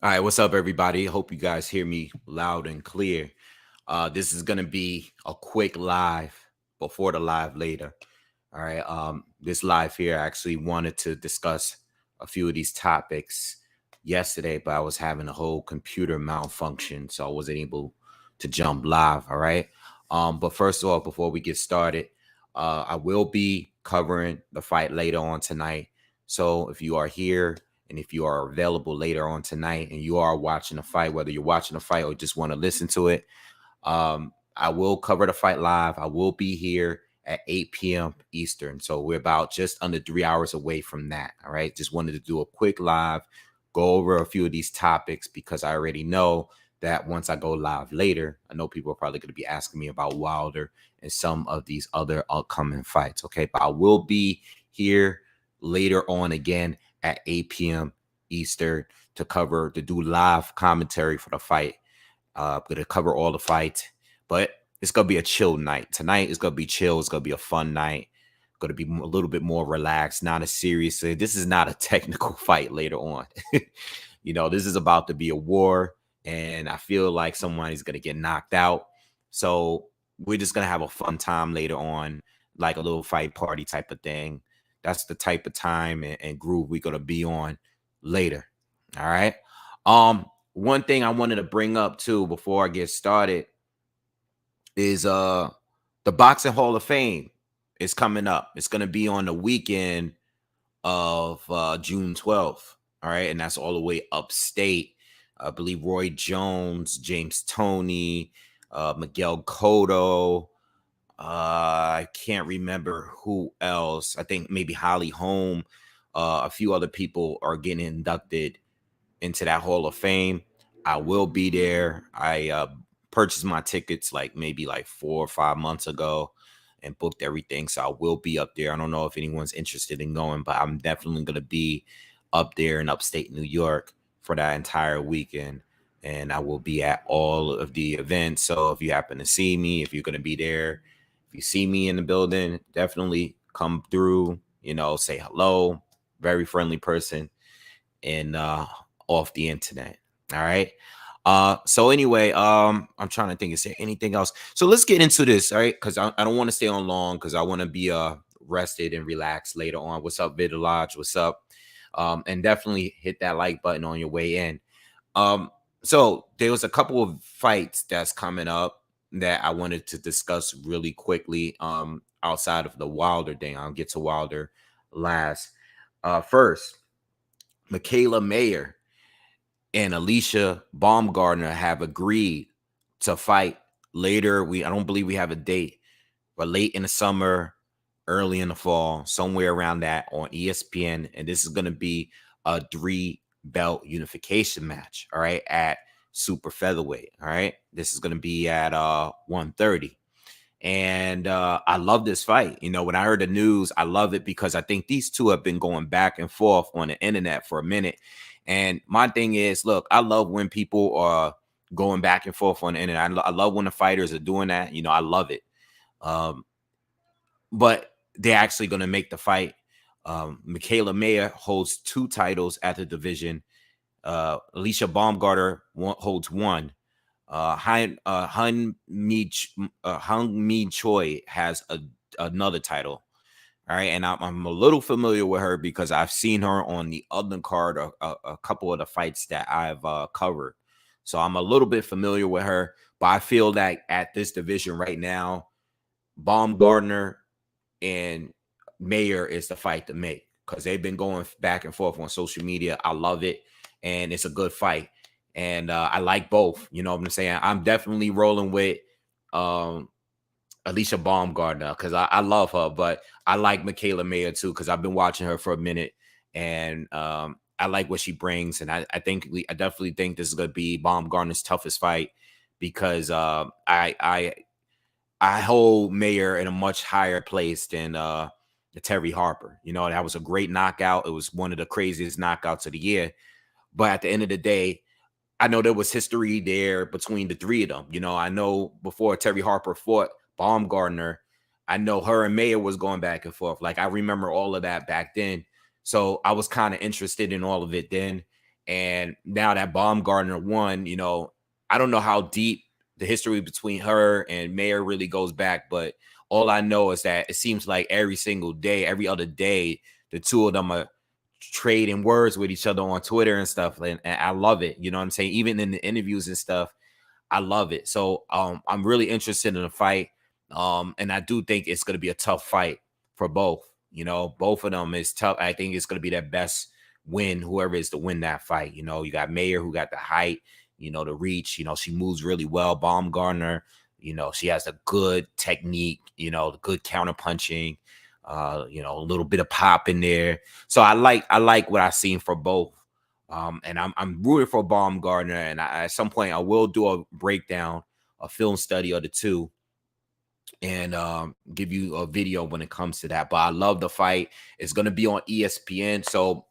All right, what's up, everybody? Hope you guys hear me loud and clear. This is gonna be a quick live before the live later. All right. This live here, I actually wanted to discuss a few of these topics yesterday, but I was having a whole computer malfunction, so I wasn't able to jump live. All right. But first of all, before we get started, I will be covering the fight later on tonight. So if you are here and if you are available later on tonight and you are watching a fight, whether you're watching a fight or just want to listen to it, I will cover the fight live. I will be here at 8 p.m. Eastern. So we're about just under 3 hours away from that. All right. Just wanted to do a quick live, go over a few of these topics because I already know that once I go live later, I know people are probably going to be asking me about Wilder and some of these other upcoming fights. Okay. But I will be here later on again at 8 p.m. Eastern to do live commentary for the fight. I'm going to cover all the fights, but it's going to be a chill night. Tonight is going to be chill. It's going to be a fun night. Going to be a little bit more relaxed, not as serious. This is not a technical fight later on. This is about to be a war, and I feel like somebody's going to get knocked out. So we're just going to have a fun time later on, like a little fight party type of thing. That's the type of time and groove we're going to be on later. All right. One thing I wanted to bring up too before I get started is the Boxing Hall of Fame is coming up. It's going to be on the weekend of June 12th. All right. And that's all the way upstate. I believe Roy Jones, James Toney, Miguel Cotto. I can't remember who else. I think maybe Holly Holm. A few other people are getting inducted into that Hall of Fame. I will be there. I purchased my tickets maybe 4 or 5 months ago and booked everything. So I will be up there. I don't know if anyone's interested in going, but I'm definitely going to be up there in upstate New York for that entire weekend. And I will be at all of the events. So if you happen to see me, if you're going to be there, if you see me in the building, definitely come through, say hello. Very friendly person. And off the internet. All right. So anyway, I'm trying to think, is there anything else? So let's get into this, all right? Because I don't want to stay on long because I want to be rested and relaxed later on. What's up, Vidalage? What's up? And definitely hit that like button on your way in. So there was a couple of fights that's coming up that I wanted to discuss really quickly. Outside of the Wilder thing, I'll get to Wilder last. First, Michaela Mayer and Alicia Baumgardner have agreed to fight later. I don't believe we have a date, but late in the summer, early in the fall, somewhere around that on ESPN. And this is going to be a 3-belt unification match. All right. At super featherweight. All right. This is going to be at 130. And I love this fight. When I heard the news, I love it because I think these two have been going back and forth on the internet for a minute. And my thing is, look, I love when people are going back and forth on the internet. I love when the fighters are doing that. I love it. But they're actually going to make the fight. Michaela Mayer holds 2 titles at the division. Alicia Baumgardner holds 1. Hung Mi Choi has another title. All right. And I'm a little familiar with her because I've seen her on the other card, a couple of the fights that I've covered. So I'm a little bit familiar with her, but I feel that at this division right now, Baumgardner and Mayer is the fight to make because they've been going back and forth on social media. I love it. And it's a good fight. And I like both. You know what I'm saying? I'm definitely rolling with Alicia Baumgardner because I love her, but I like Michaela Mayer too because I've been watching her for a minute, and I like what she brings. And I definitely think this is going to be Baumgardner's toughest fight because I hold Mayer in a much higher place than Terry Harper. That was a great knockout. It was one of the craziest knockouts of the year. But at the end of the day, I know there was history there between the 3 of them. I know before Terry Harper fought Baumgardner, I know her and Mayer was going back and forth. I remember all of that back then. So I was kind of interested in all of it then. And now that Baumgardner won, I don't know how deep the history between her and Mayer really goes back, but all I know is that it seems like every single day, every other day, the two of them are trading words with each other on Twitter and stuff. And I love it. You know what I'm saying? Even in the interviews and stuff, I love it. So I'm really interested in the fight. And I do think it's going to be a tough fight for both. Both of them is tough. I think it's going to be their best win, whoever is to win that fight. You got Mayer, who got the height, the reach. She moves really well. Baumgardner, she has a good technique, the good counter punching, a little bit of pop in there. So I like what I've seen for both. And I'm rooting for Baumgardner, and at some point I will do a breakdown, a film study of the two, and give you a video when it comes to that. But I love the fight. It's going to be on ESPN. So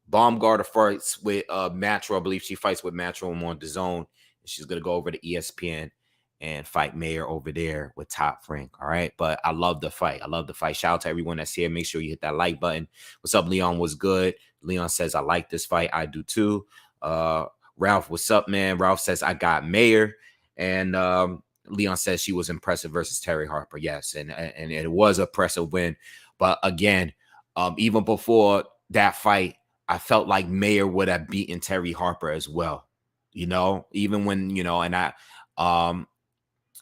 Baumgardner fights with Matro. I believe she fights with Matro on the Zone. She's going to go over to ESPN and fight Mayer over there with Top Rank. All right. But I love the fight. Shout out to everyone that's here. Make sure you hit that like button. What's up, Leon? What's good? Leon says, I like this fight. I do too. Ralph, what's up, man? Ralph says, I got Mayer. And Leon says she was impressive versus Terry Harper. Yes. And it was an impressive win. But again, even before that fight, I felt like Mayer would have beaten Terry Harper as well. Even when, and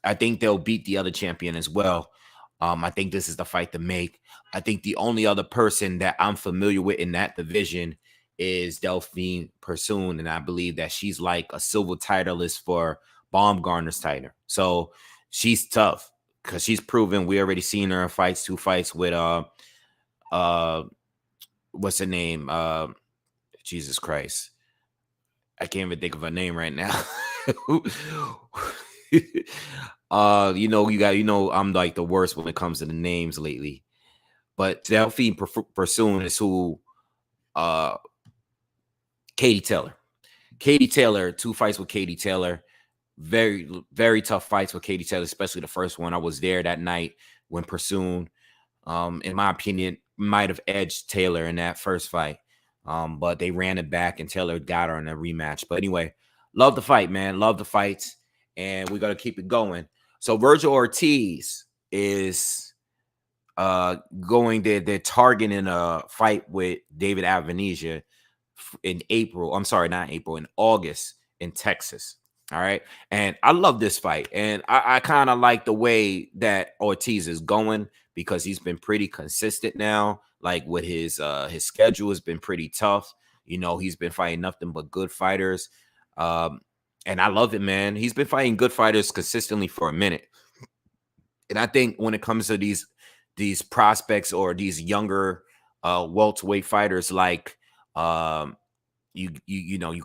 I think they'll beat the other champion as well. I think this is the fight to make. I think the only other person that I'm familiar with in that division is Delphine Persoon, and I believe that she's like a silver titleist for Baumgardner's title. So she's tough because she's proven. We already seen her in fights, 2 fights with what's her name? Jesus Christ, I can't even think of her name right now. I'm like the worst when it comes to the names lately. But Delphine Persoon is who Katie Taylor. 2 fights with Katie Taylor. Very, very tough fights with Katie Taylor, especially the first one. I was there that night when Persoon, in my opinion, might have edged Taylor in that first fight. But they ran it back and Taylor got her in a rematch. But anyway, love the fight, man. Love the fights. And we got to keep it going. So Vergil Ortiz is going there. They're targeting a fight with David Avanesyan in April. I'm sorry, not April, in August in Texas. All right. And I love this fight. And I kind of like the way that Ortiz is going because he's been pretty consistent now. Like with his schedule has been pretty tough. He's been fighting nothing but good fighters. And I love it, man. He's been fighting good fighters consistently for a minute. And I think when it comes to these prospects or these younger welterweight fighters, like of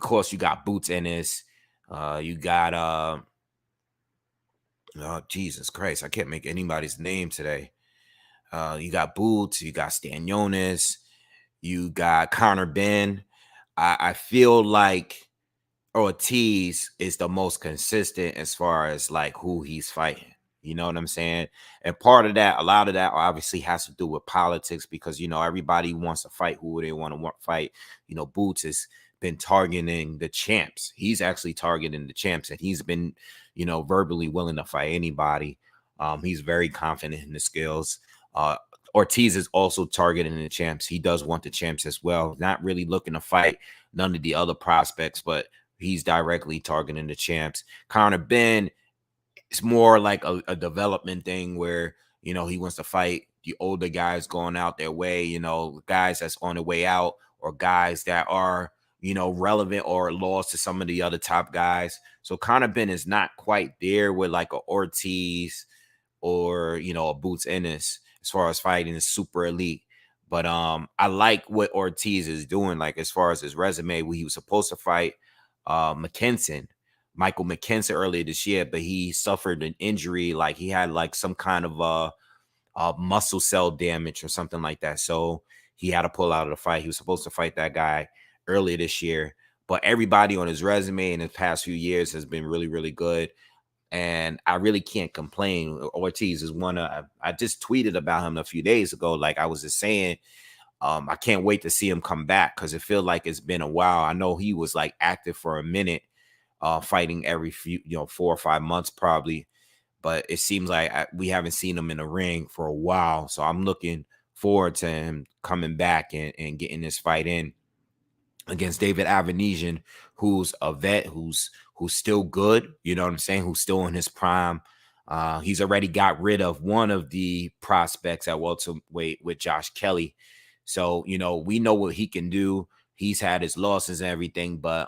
course you got Boots Ennis, you got Jesus Christ, I can't make anybody's name today. You got Boots, you got Stanionis, you got Conor Ben. I feel like Ortiz is the most consistent as far as like who he's fighting. You know what I'm saying? And part of that, a lot of that obviously has to do with politics because, everybody wants to fight who they want to fight. Boots has been targeting the champs. He's actually targeting the champs and he's been, verbally willing to fight anybody. He's very confident in the skills. Ortiz is also targeting the champs. He does want the champs as well. Not really looking to fight none of the other prospects, but he's directly targeting the champs. Conor Ben, it's more like a development thing where, he wants to fight the older guys going out their way, guys that's on their way out or guys that are, relevant or lost to some of the other top guys. So Conor Ben is not quite there with like a Ortiz or, a Boots Ennis as far as fighting is super elite. But I like what Ortiz is doing, like as far as his resume, where he was supposed to fight Michael McKenzie earlier this year, but he suffered an injury. Like he had like some kind of muscle cell damage or something like that. So he had to pull out of the fight. He was supposed to fight that guy earlier this year, but everybody on his resume in the past few years has been really, really good. And I really can't complain. Ortiz is one of, I just tweeted about him a few days ago. Like I was just saying, I can't wait to see him come back because it feels like it's been a while. I know he was like active for a minute, fighting every few, 4 or 5 months probably, but it seems like we haven't seen him in the ring for a while. So I'm looking forward to him coming back and getting this fight in against David Avanesyan, who's a vet, who's still good, you know what I'm saying, who's still in his prime. He's already got rid of one of the prospects at welterweight with Josh Kelly. So, we know what he can do. He's had his losses and everything, but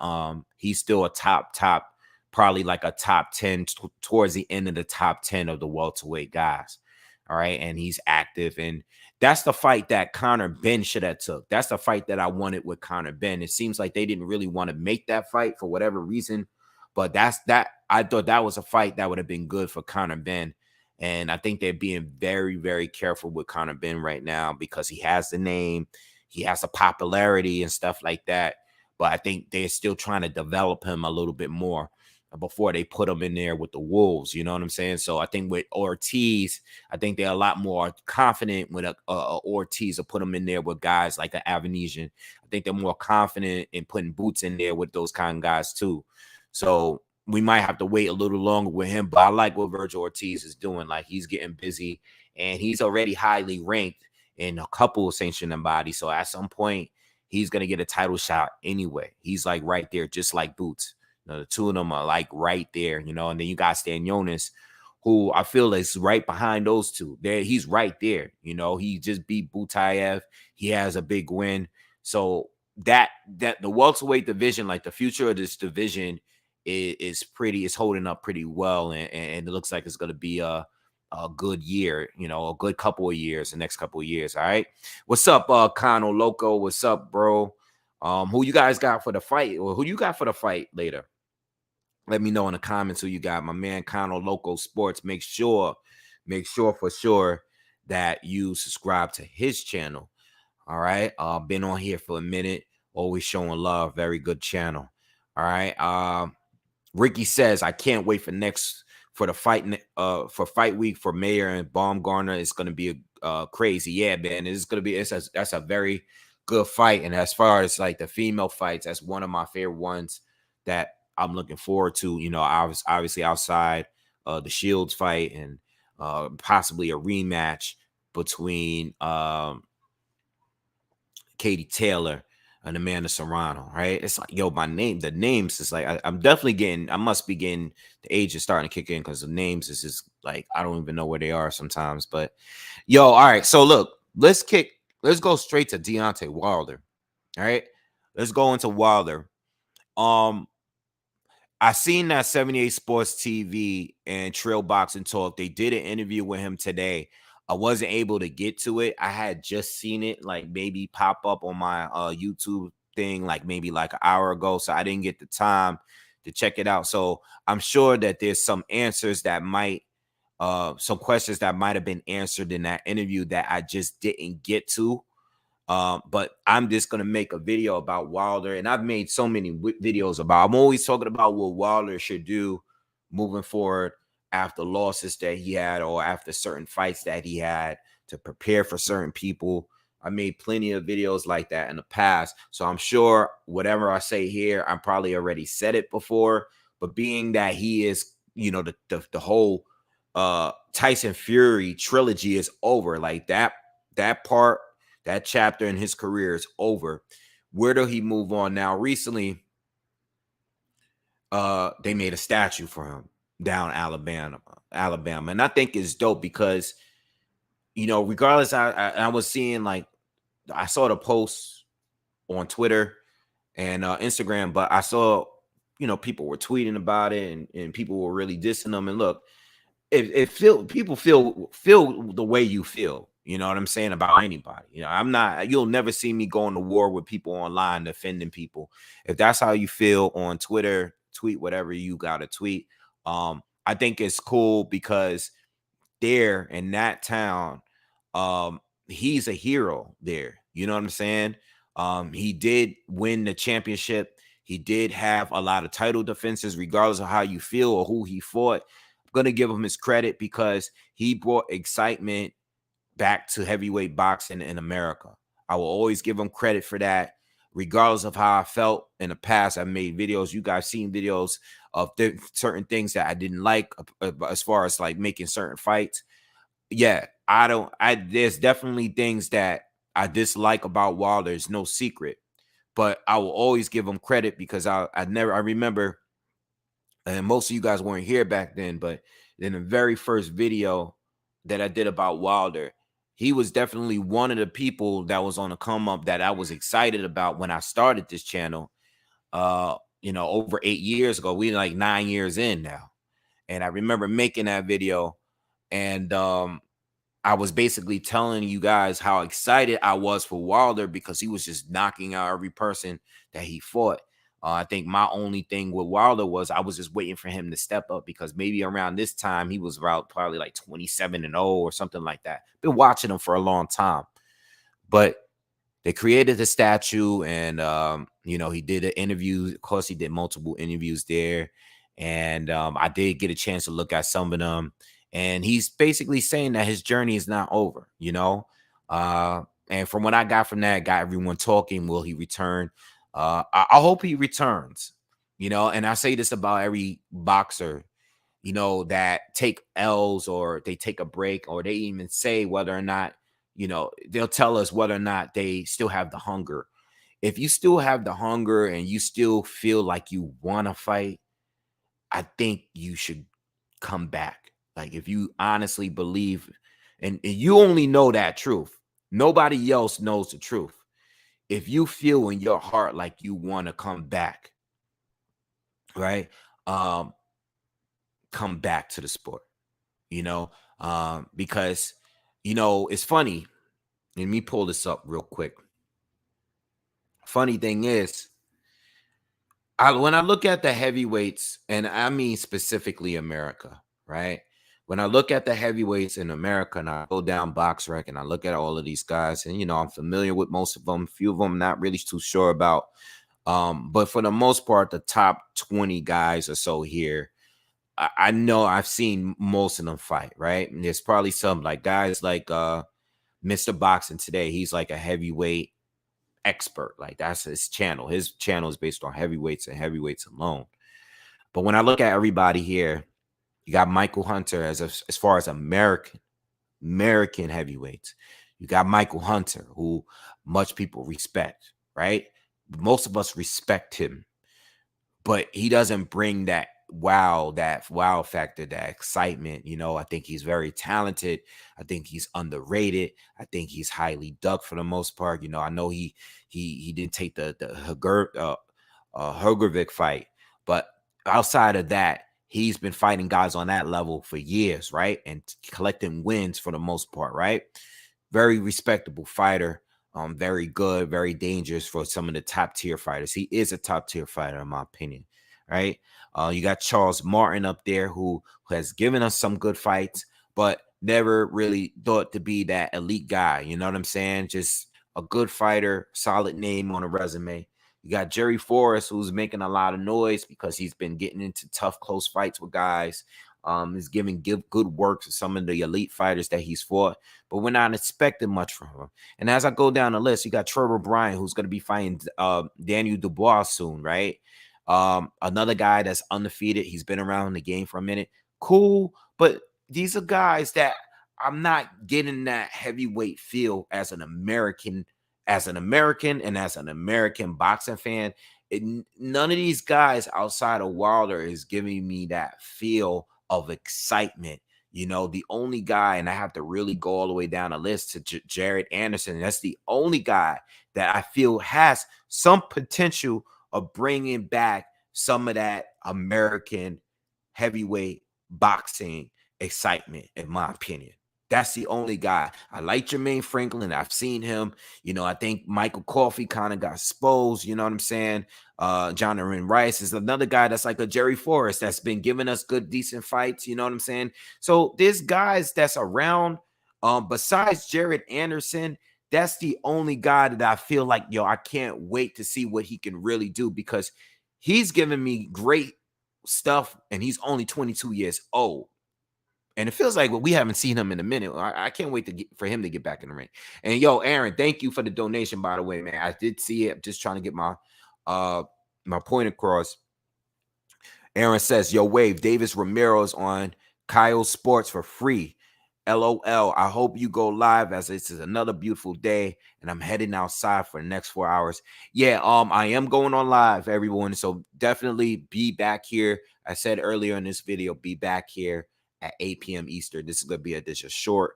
he's still a top, probably like a top 10 towards the end of the top 10 of the welterweight guys. All right. And he's active. And that's the fight that Conor Benn should have took. That's the fight that I wanted with Conor Benn. It seems like they didn't really want to make that fight for whatever reason. But I thought that was a fight that would have been good for Conor Benn. And I think they're being very, very careful with Conor Benn right now because he has the name, he has the popularity and stuff like that. But I think they're still trying to develop him a little bit more before they put him in there with the Wolves. You know what I'm saying? So I think with Ortiz, I think they're a lot more confident with Ortiz to put him in there with guys like an Avanesyan. I think they're more confident in putting Boots in there with those kind of guys too. So we might have to wait a little longer with him, but I like what Vergil Ortiz is doing. Like, he's getting busy and he's already highly ranked in a couple of sanctioning bodies. So at some point, he's going to get a title shot anyway. He's like right there, just like Boots. The two of them are like right there, and then you got Stanionis, who I feel is right behind those two. He's right there. He just beat Butayev. He has a big win. So that the welterweight division, like the future of this division, is holding up pretty well, and it looks like it's going to be a good year, a good couple of years, the next couple of years. All right. What's up, Kano Loco? What's up, bro? Who you guys got for the fight, or who you got for the fight later? Let me know in the comments who you got. My man Kano Loco Sports. Make sure for sure that you subscribe to his channel. All right. Been on here for a minute, always showing love. Very good channel. All right. Ricky says, I can't wait for the fight for fight week for Mayer and Baumgardner. It's gonna be crazy. Yeah, man. It's gonna be that's a very good fight. And as far as like the female fights, that's one of my favorite ones that I'm looking forward to. Obviously outside the Shields fight and possibly a rematch between Katie Taylor and Amanda Serrano, right? It's like, the names is like, I must be getting, the age is starting to kick in because the names is just like, I don't even know where they are sometimes. But all right. So look, let's go straight to Deontay Wilder. All right. Let's go into Wilder. I seen that 78 Sports TV and Trail Boxing Talk. They did an interview with him today. I wasn't able to get to it. I had just seen it like maybe pop up on my YouTube thing like maybe like an hour ago. So I didn't get the time to check it out. So I'm sure that there's some answers that some questions that might have been answered in that interview that I just didn't get to. But I'm just going to make a video about Wilder. And I've made so many videos I'm always talking about what Wilder should do moving forward after losses that he had or after certain fights that he had to prepare for certain people. I made plenty of videos like that in the past. So I'm sure whatever I say here, I probably already said it before. But being that he is, the whole Tyson Fury trilogy is over. Like that part, that chapter in his career is over. Where do he move on now? Recently, they made a statue for him down Alabama. And I think it's dope because, regardless, I was seeing like, I saw the posts on Twitter and Instagram, but I saw, people were tweeting about it and people were really dissing them. And look, people feel the way you feel. You know what I'm saying about anybody. You'll never see me going to war with people online defending people. If that's how you feel on Twitter, tweet whatever you got to tweet. I think it's cool because there in that town, he's a hero there. You know what I'm saying? He did win the championship. He did have a lot of title defenses, regardless of how you feel or who he fought. I'm going to give him his credit because he brought excitement back to heavyweight boxing in America. I will always give him credit for that, regardless of how I felt in the past. I made videos. You guys seen videos of certain things that I didn't like as far as like making certain fights. Yeah, there's definitely things that I dislike about Wilder. There's no secret, but I will always give him credit because I remember, and most of you guys weren't here back then, but in the very first video that I did about Wilder, he was definitely one of the people that was on the come up that I was excited about when I started this channel. Over 8 years ago. We like 9 years in now. And I remember making that video, and I was basically telling you guys how excited I was for Wilder because he was just knocking out every person that he fought. I think my only thing with Wilder was I was just waiting for him to step up, because maybe around this time he was about probably like 27-0 or something like that. Been watching him for a long time, but they created the statue, and he did an interview. Of course, he did multiple interviews there, and I did get a chance to look at some of them. And he's basically saying that his journey is not over, and from what I got from that, got everyone talking. Will he return? I hope he returns, and I say this about every boxer, that take L's, or they take a break, or they even say whether or not, they'll tell us whether or not they still have the hunger. If you still have the hunger and you still feel like you want to fight, I think you should come back. Like, if you honestly believe, and you only know that truth, nobody else knows the truth. If you feel in your heart like you want to come back, right? Come back to the sport, because, it's funny. Let me pull this up real quick. Funny thing is, when I look at the heavyweights, and I mean specifically America, right? When I look at the heavyweights in America, and I go down BoxRec and I look at all of these guys, and I'm familiar with most of them. Few of them not really too sure about. But for the most part, the top 20 guys or so here, I know I've seen most of them fight, right? And there's probably some like guys like Mr. Boxing Today. He's like a heavyweight expert. Like, that's his channel. His channel is based on heavyweights and heavyweights alone. But when I look at everybody here, you got Michael Hunter as far as American heavyweights. You got Michael Hunter, who much people respect, right? Most of us respect him, but he doesn't bring that wow factor, that excitement. I think he's very talented. I think he's underrated. I think he's highly ducked for the most part. I know he didn't take the Hergovic fight, but outside of that, he's been fighting guys on that level for years, right? And collecting wins for the most part, right? Very respectable fighter. Very good, very dangerous for some of the top tier fighters. He is a top tier fighter, in my opinion, right? You got Charles Martin up there, who has given us some good fights, but never really thought to be that elite guy. You know what I'm saying? Just a good fighter, solid name on a resume. You got Jerry Forrest, who's making a lot of noise because he's been getting into tough, close fights with guys. He's giving good work to some of the elite fighters that he's fought, but we're not expecting much from him. And as I go down the list, you got Trevor Bryan, who's going to be fighting Daniel Dubois soon, right? Another guy that's undefeated. He's been around the game for a minute. Cool, but these are guys that I'm not getting that heavyweight feel as an American, and as an American boxing fan. None of these guys outside of Wilder is giving me that feel of excitement. The only guy, and I have to really go all the way down the list to Jared Anderson. That's the only guy that I feel has some potential of bringing back some of that American heavyweight boxing excitement, in my opinion. That's the only guy. I like Jermaine Franklin. I've seen him. I think Michael Coffey kind of got exposed. You know what I'm saying? Jonathan Rice is another guy that's like a Jerry Forrest that's been giving us good, decent fights. You know what I'm saying? So there's guys that's around. Besides Jared Anderson, that's the only guy that I feel like, I can't wait to see what he can really do, because he's giving me great stuff and he's only 22 years old. And it feels like we haven't seen him in a minute. I can't wait for him to get back in the ring. And yo, Aaron, thank you for the donation, by the way, man. I did see it. I'm just trying to get my point across. Aaron says, yo, Wave, Davis Ramirez on Kyle Sports for free. LOL. I hope you go live as this is another beautiful day and I'm heading outside for the next 4 hours. Yeah, I am going on live, everyone. So definitely be back here. I said earlier in this video, be back here at 8 p.m. Eastern. This is gonna be just a short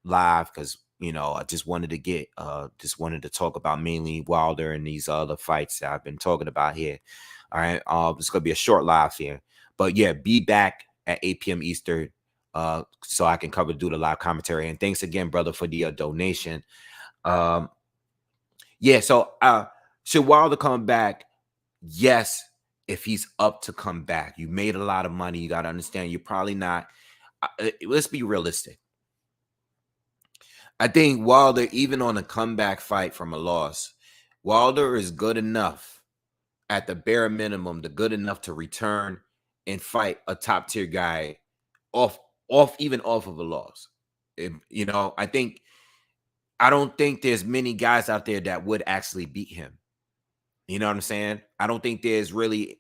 live because I just wanted to talk about mainly Wilder and these other fights that I've been talking about here. All right. It's gonna be a short live here. But yeah, be back at 8 p.m. Eastern. So I can do the live commentary. And thanks again, brother, for the donation. Yeah, so should Wilder come back? Yes, if he's up to come back. You made a lot of money. You got to understand, you're probably not. Let's be realistic. I think Wilder, even on a comeback fight from a loss, Wilder is good enough at the bare minimum, good enough to return and fight a top tier guy off of a loss. I don't think there's many guys out there that would actually beat him. You know what I'm saying? I don't think there's really,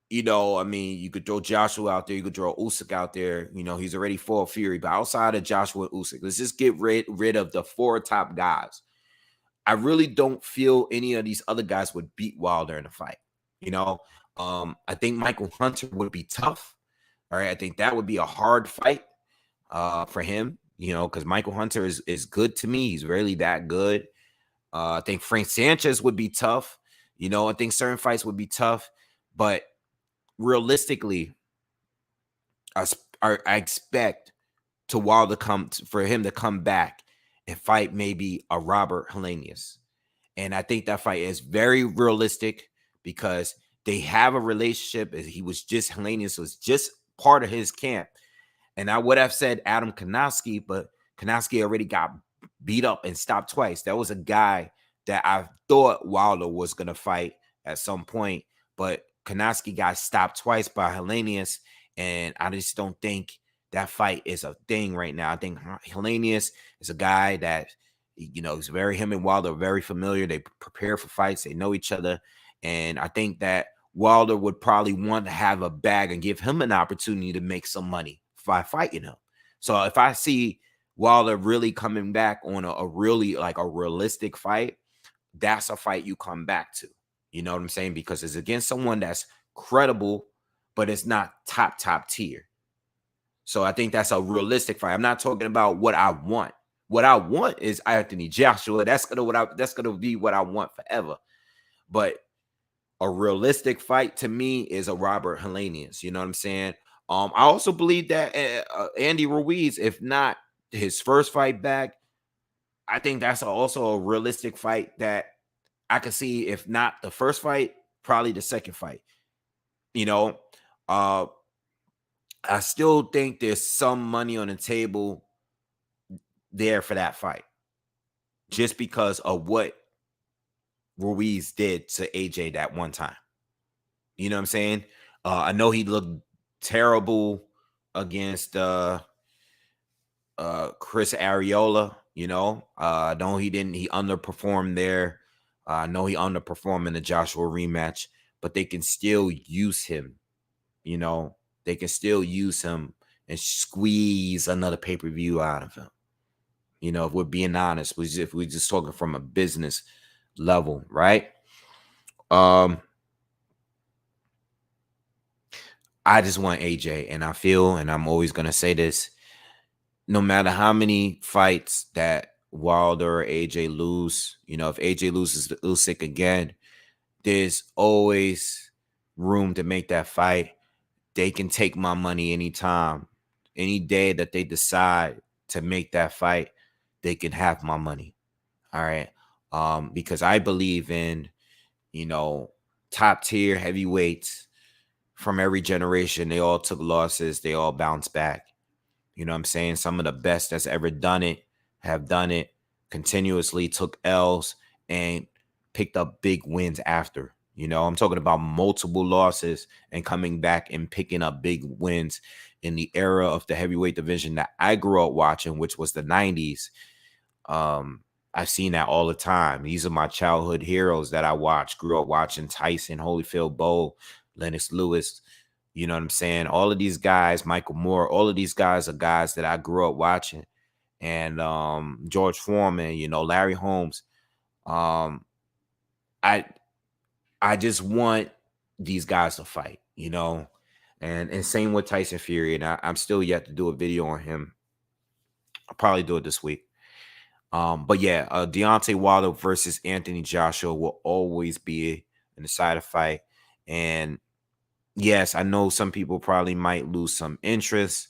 you could throw Joshua out there, you could throw Usyk out there. He's already fought Fury, but outside of Joshua and Usyk, let's just get rid of the 4 top guys. I really don't feel any of these other guys would beat Wilder in a fight. I think Michael Hunter would be tough. All right, I think that would be a hard fight for him, because Michael Hunter is good to me. He's really that good. I think Frank Sanchez would be tough. I think certain fights would be tough, but realistically, I expect for him to come back and fight maybe a Robert Helenius. And I think that fight is very realistic because they have a relationship. Helenius was just part of his camp. And I would have said Adam Konoski, but Konoski already got beat up and stopped twice. That was a guy that I thought Wilder was going to fight at some point, but Konoski got stopped twice by Helenius, and I just don't think that fight is a thing right now. I think Helenius is a guy that, him and Wilder are very familiar. They prepare for fights. They know each other. And I think that Wilder would probably want to have a bag and give him an opportunity to make some money by fighting him. So if I see Wilder really coming back on a really like a realistic fight, that's a fight you come back to. You know what I'm saying? Because it's against someone that's credible, but it's not top tier. So I think that's a realistic fight. I'm not talking about what I want. What I want is Anthony Joshua. That's gonna be what I want forever. But a realistic fight to me is a Robert Helenius. You know what I'm saying? I also believe that Andy Ruiz, if not his first fight back, I think that's also a realistic fight that I could see. If not the first fight, probably the second fight. I still think there's some money on the table there for that fight, just because of what Ruiz did to AJ that one time. You know what I'm saying? I know he looked terrible against Chris Arreola. I know he underperformed there. I know he underperformed in the Joshua rematch, but they can still use him. They can still use him and squeeze another pay-per-view out of him. If we're being honest, if we're just talking from a business level, right? I just want AJ, and I feel, and I'm always going to say this, no matter how many fights that Wilder or AJ lose, if AJ loses to Usyk again, there's always room to make that fight. They can take my money anytime. Any day that they decide to make that fight, they can have my money. All right. Because I believe in, top tier heavyweights from every generation. They all took losses. They all bounced back. You know what I'm saying? Some of the best that's ever done it have done it continuously, took L's and picked up big wins after. You know, I'm talking about multiple losses and coming back and picking up big wins in the era of the heavyweight division that I grew up watching, which was the 90s. Um, I've seen that all the time. These are my childhood heroes that I watched, grew up watching: Tyson, Holyfield, Bowe, Lennox Lewis. You know what I'm saying? All of these guys, Michael Moore, all of these guys are guys that I grew up watching. And George Foreman, you know, Larry Holmes. Um, I I just want these guys to fight, you know. And same with Tyson Fury. And I'm still yet to do a video on him. I'll probably do it this week. But yeah, Deontay Wilder versus Anthony Joshua will always be an decided fight. And yes, I know some people probably might lose some interest,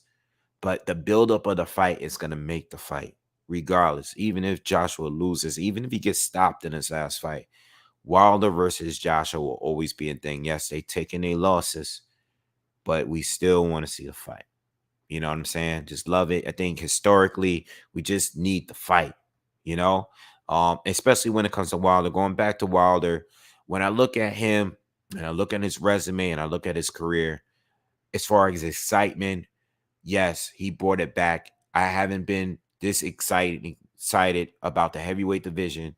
but the buildup of the fight is going to make the fight, regardless. Even if Joshua loses, even if he gets stopped in his last fight, Wilder versus Joshua will always be a thing. Yes, they taking their losses, but we still want to see the fight. You know what I'm saying? Just love it. I think historically, we just need the fight, you know, especially when it comes to Wilder. Going back to Wilder, when I look at him and I look at his resume and I look at his career, as far as excitement, yes, he brought it back. I haven't been this excited about the heavyweight division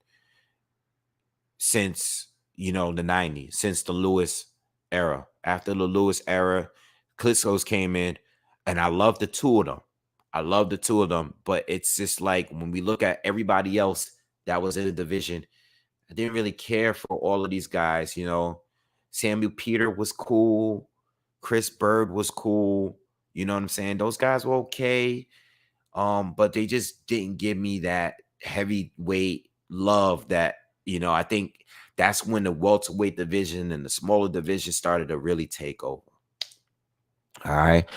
since, you know, the 90s, since the Lewis era. After the Lewis era, Klitschko's came in, and I love the two of them. I love the two of them, but it's just like when we look at everybody else that was in the division, I didn't really care for all of these guys, you know. Samuel Peter was cool. Chris Bird was cool. You know what I'm saying? Those guys were okay. But they just didn't give me that heavyweight love that, you know, I think that's when the welterweight division and the smaller division started to really take over. All right.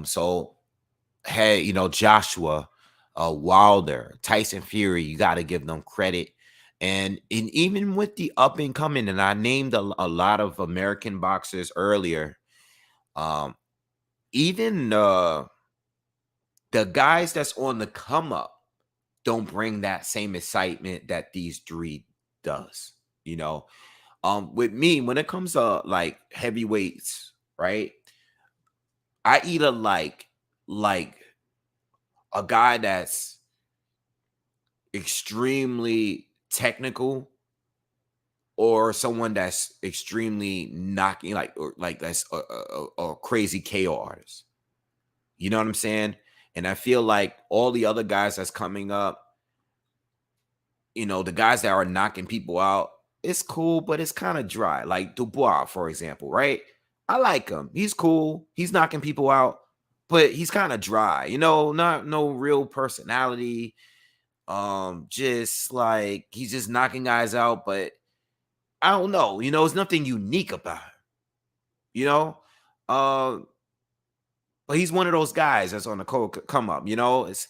So hey, you know, Joshua, Wilder, Tyson Fury, you got to give them credit. And even with the up and coming, and I named a lot of American boxers earlier, um, even the guys that's on the come up don't bring that same excitement that these three does. You know, with me, when it comes to like heavyweights, right? I either like a guy that's extremely technical or someone that's extremely knocking, like, or like that's a crazy KO artist. You know what I'm saying? And I feel like all the other guys that's coming up, you know, the guys that are knocking people out, it's cool, but it's kind of dry. Like Dubois, for example, right? I like him. He's cool. He's knocking people out, but he's kind of dry. You know, not no real personality. Just like he's just knocking guys out, but I don't know. You know, there's nothing unique about him. You know, uh, but he's one of those guys that's on the come up. You know, it's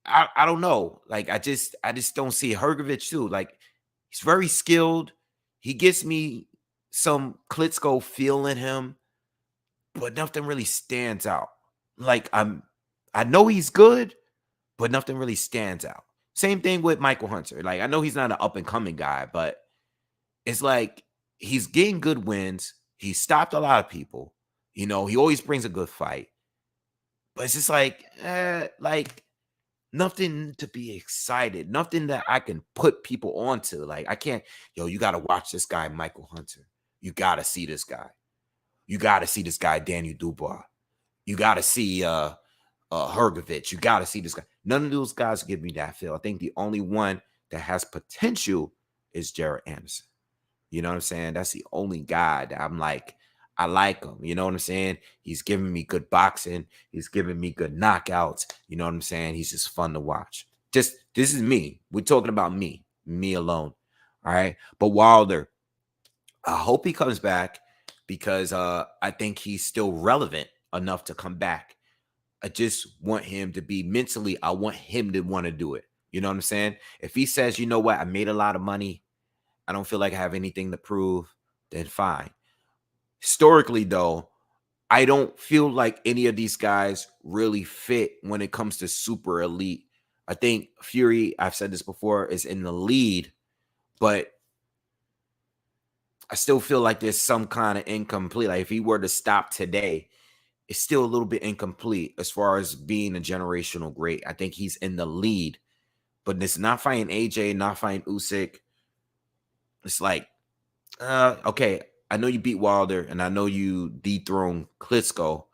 I don't know. Like I just don't see Hergovich too. Like he's very skilled. He gets me some Klitschko feel in him, but nothing really stands out. Like I know he's good, but nothing really stands out. Same thing with Michael Hunter. Like I know he's not an up and coming guy, but it's like he's getting good wins. He stopped a lot of people. You know, he always brings a good fight. But it's just like nothing to be excited, nothing that I can put people onto. Like I can't, yo, you got to watch this guy, Michael Hunter. You got to see this guy. You got to see this guy, Daniel Dubois. You got to see Hergovich. You got to see this guy. None of those guys give me that feel. I think the only one that has potential is Jared Anderson. You know what I'm saying? That's the only guy that I'm like, I like him. You know what I'm saying? He's giving me good boxing. He's giving me good knockouts. You know what I'm saying? He's just fun to watch. Just this is me. We're talking about me alone. All right. But Wilder, I hope he comes back because I think he's still relevant enough to come back. I just want him to be mentally, I want him to want to do it. You know what I'm saying? If he says, you know what, I made a lot of money, I don't feel like I have anything to prove, then fine. Historically, though, I don't feel like any of these guys really fit when it comes to super elite. I think Fury, I've said this before, is in the lead, but I still feel like there's some kind of incomplete. Like if he were to stop today, it's still a little bit incomplete as far as being a generational great. I think he's in the lead, but it's not fighting AJ, not fighting Usyk. It's like, okay, I know you beat Wilder and I know you dethroned Klitschko,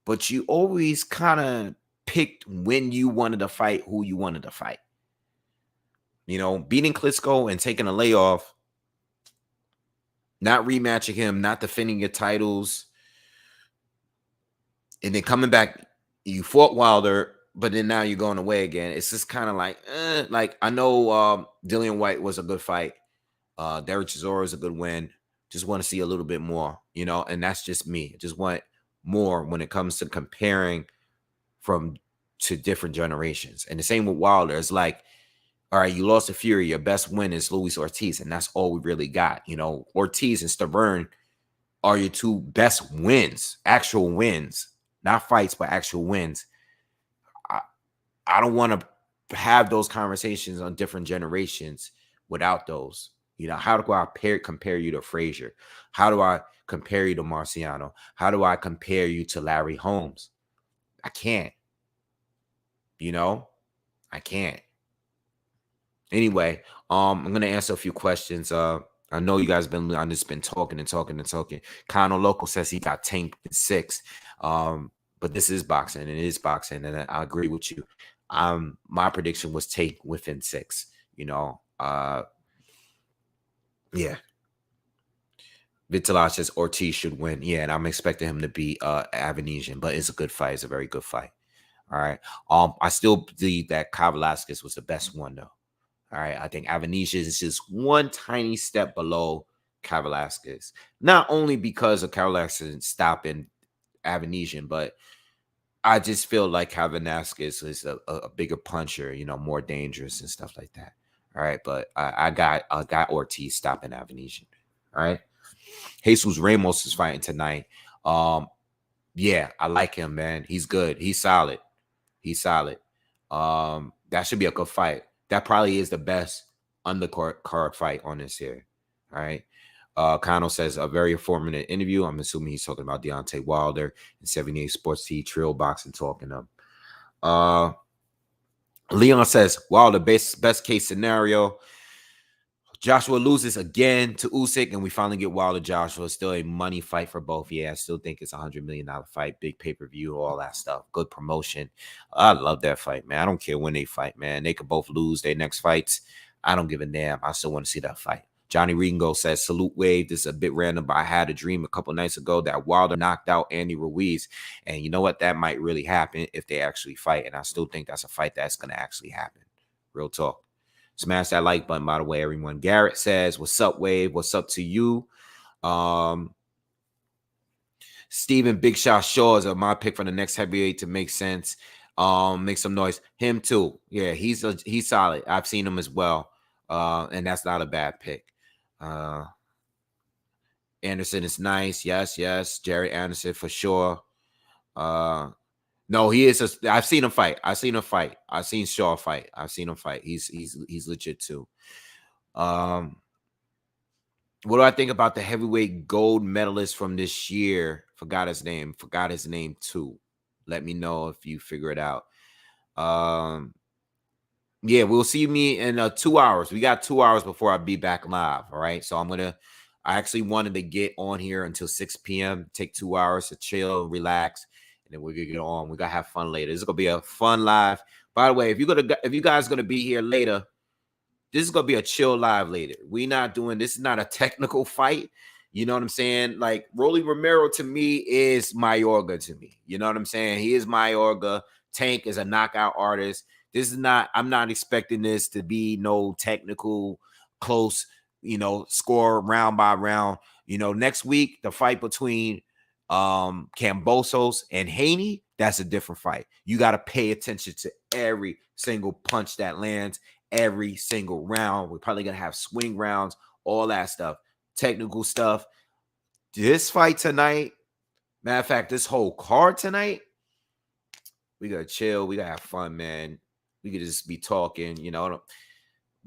but you always kind of picked when you wanted to fight, who you wanted to fight. You know, beating Klitschko and taking a layoff, not rematching him, not defending your titles, and then coming back, you fought Wilder, but then now you're going away again. It's just kind of like I know Dillian White was a good fight. Derek Chisora is a good win. Just want to see a little bit more, you know, and that's just me. I just want more when it comes to comparing from to different generations. And the same with Wilder. It's like, all right, you lost to Fury. Your best win is Luis Ortiz, and that's all we really got. You know, Ortiz and Stavern are your two best wins, actual wins, not fights, but actual wins. I don't want to have those conversations on different generations without those. You know, how do I compare you to Frazier? How do I compare you to Marciano? How do I compare you to Larry Holmes? I can't. You know, I can't. Anyway, I'm gonna answer a few questions. I know you guys been on this, been talking and talking and talking. Kano Loco says he got tanked in 6. But this is boxing, and it is boxing, and I agree with you. My prediction was take within 6. You know, yeah. Vitalash says Ortiz should win. Yeah, and I'm expecting him to be Avanesyan, but it's a good fight. It's a very good fight. All right. I still believe that Velasquez was the best one though. All right. I think Avanesyan is just one tiny step below Velasquez. Not only because of Velasquez stopping Avanesyan, but I just feel like Velasquez is a bigger puncher, you know, more dangerous and stuff like that. All right. But I got Ortiz stopping Avanesyan. All right. Jesus Ramos is fighting tonight. Yeah, I like him, man. He's good. He's solid. He's solid. That should be a good fight. That probably is the best undercard fight on this here. All right. Kano says a very informative interview. I'm assuming he's talking about Deontay Wilder and 78 Sports T Trill Boxing talking to him. Leon says, wow, the best case scenario. Joshua loses again to Usyk, and we finally get Wilder Joshua. Still a money fight for both. Yeah, I still think it's $100 million fight, big pay-per-view, all that stuff. Good promotion. I love that fight, man. I don't care when they fight, man. They could both lose their next fights. I don't give a damn. I still want to see that fight. Johnny Ringo says, salute Wave. This is a bit random, but I had a dream a couple nights ago that Wilder knocked out Andy Ruiz. And you know what? That might really happen if they actually fight. And I still think that's a fight that's going to actually happen. Real talk. Smash that like button, by the way, everyone. Garrett says, what's up, Wave? What's up to you? Steven Big Shot Shaw is my pick for the next heavyweight to make sense. Make some noise. Him too. Yeah, he's solid. I've seen him as well. And that's not a bad pick. Anderson is nice. Yes. Jared Anderson for sure. No, he is. I've seen him fight. I've seen Shaw fight. He's legit too. What do I think about the heavyweight gold medalist from this year? Forgot his name too. Let me know if you figure it out. Yeah, we'll see me in 2 hours. We got 2 hours before I be back live. All right. So I actually wanted to get on here until 6 p.m. Take 2 hours to chill, relax. And then we're gonna get on. We're gonna have fun later. This is gonna be a fun live. By the way, if you guys are gonna be here later, this is gonna be a chill live later. This is not a technical fight. You know what I'm saying? Like Rolly Romero to me is Mayorga to me. You know what I'm saying? He is Mayorga. Tank is a knockout artist. I'm not expecting this to be no technical, close, score round by round. Next week, the fight between Kambosos and Haney, that's a different fight. You got to pay attention to every single punch that lands, every single round. We're probably going to have swing rounds, all that stuff, technical stuff. This fight tonight, matter of fact, this whole card tonight, we got to chill. We got to have fun, man. We could just be talking,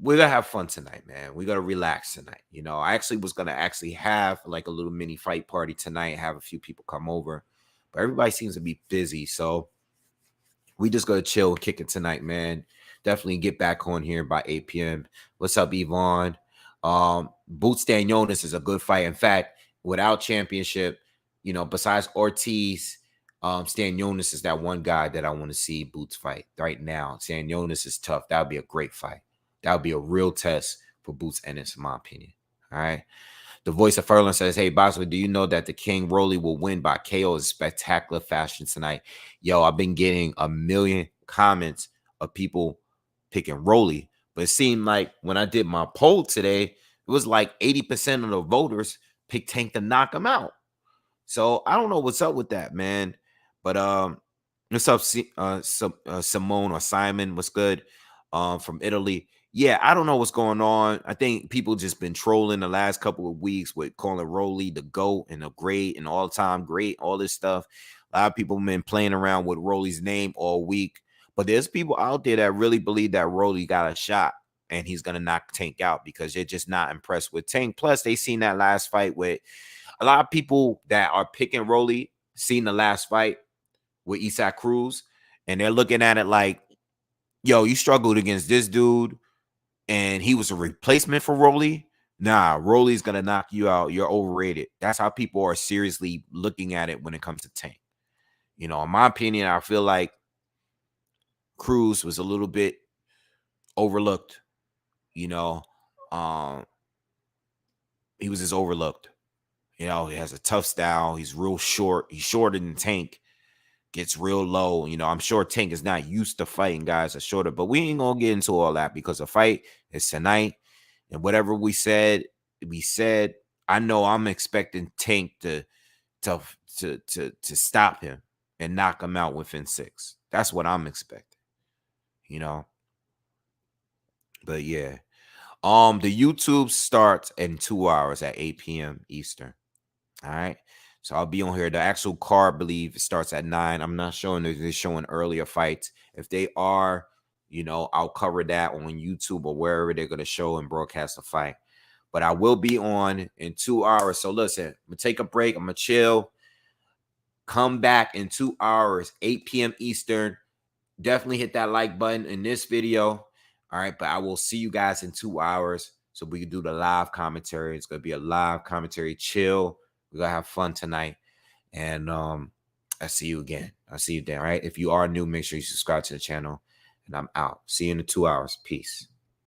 we're gonna have fun tonight, man. We're gonna relax tonight. You know, I actually was gonna have like a little mini fight party tonight, have a few people come over, but everybody seems to be busy. So we just gonna chill and kick it tonight, man. Definitely get back on here by 8 p.m. What's up, Yvonne? Boots Stanionis is a good fight. In fact, without championship, you know, besides Ortiz, Stanionis is that one guy that I want to see Boots fight right now. Stanionis is tough. That would be a great fight. That would be a real test for Boots Ennis, in my opinion. All right. The voice of Furlan says, hey, Boxer, do you know that the King Rolly will win by KO in spectacular fashion tonight? Yo, I've been getting a million comments of people picking Rolly, but it seemed like when I did my poll today, it was like 80% of the voters picked Tank to knock him out. So I don't know what's up with that, man. But what's up, Simone or Simon? What's good? From Italy. Yeah, I don't know what's going on. I think people just been trolling the last couple of weeks with calling Rolly the GOAT and a great and all-time great, all this stuff. A lot of people have been playing around with Rolly's name all week. But there's people out there that really believe that Rolly got a shot and he's going to knock Tank out because they're just not impressed with Tank. Plus, they seen that last fight with a lot of people that are picking Rolly, seen the last fight with Isaac Cruz, and they're looking at it like, yo, you struggled against this dude, and he was a replacement for Rolly. Nah, Rolly's going to knock you out. You're overrated. That's how people are seriously looking at it when it comes to Tank. You know, in my opinion, I feel like Cruz was a little bit overlooked. You know, he was just overlooked. You know, he has a tough style. He's real short. He's shorter than Tank. Gets real low. You know, I'm sure Tank is not used to fighting guys that are shorter, but we ain't gonna get into all that because the fight is tonight. And whatever we said, I know I'm expecting Tank to stop him and knock him out within 6. That's what I'm expecting. You know. But yeah. The YouTube starts in 2 hours at 8 p.m. Eastern. All right. So I'll be on here. The actual card, I believe, starts at 9. I'm not showing if they're showing earlier fights. If they are, you know, I'll cover that on YouTube or wherever they're going to show and broadcast the fight. But I will be on in 2 hours. So listen, I'm going to take a break. I'm going to chill. Come back in 2 hours, 8 p.m. Eastern. Definitely hit that like button in this video. All right. But I will see you guys in 2 hours so we can do the live commentary. It's going to be a live commentary. Chill. We're going to have fun tonight. And I'll see you again. I'll see you then, all right? If you are new, make sure you subscribe to the channel. And I'm out. See you in the 2 hours. Peace.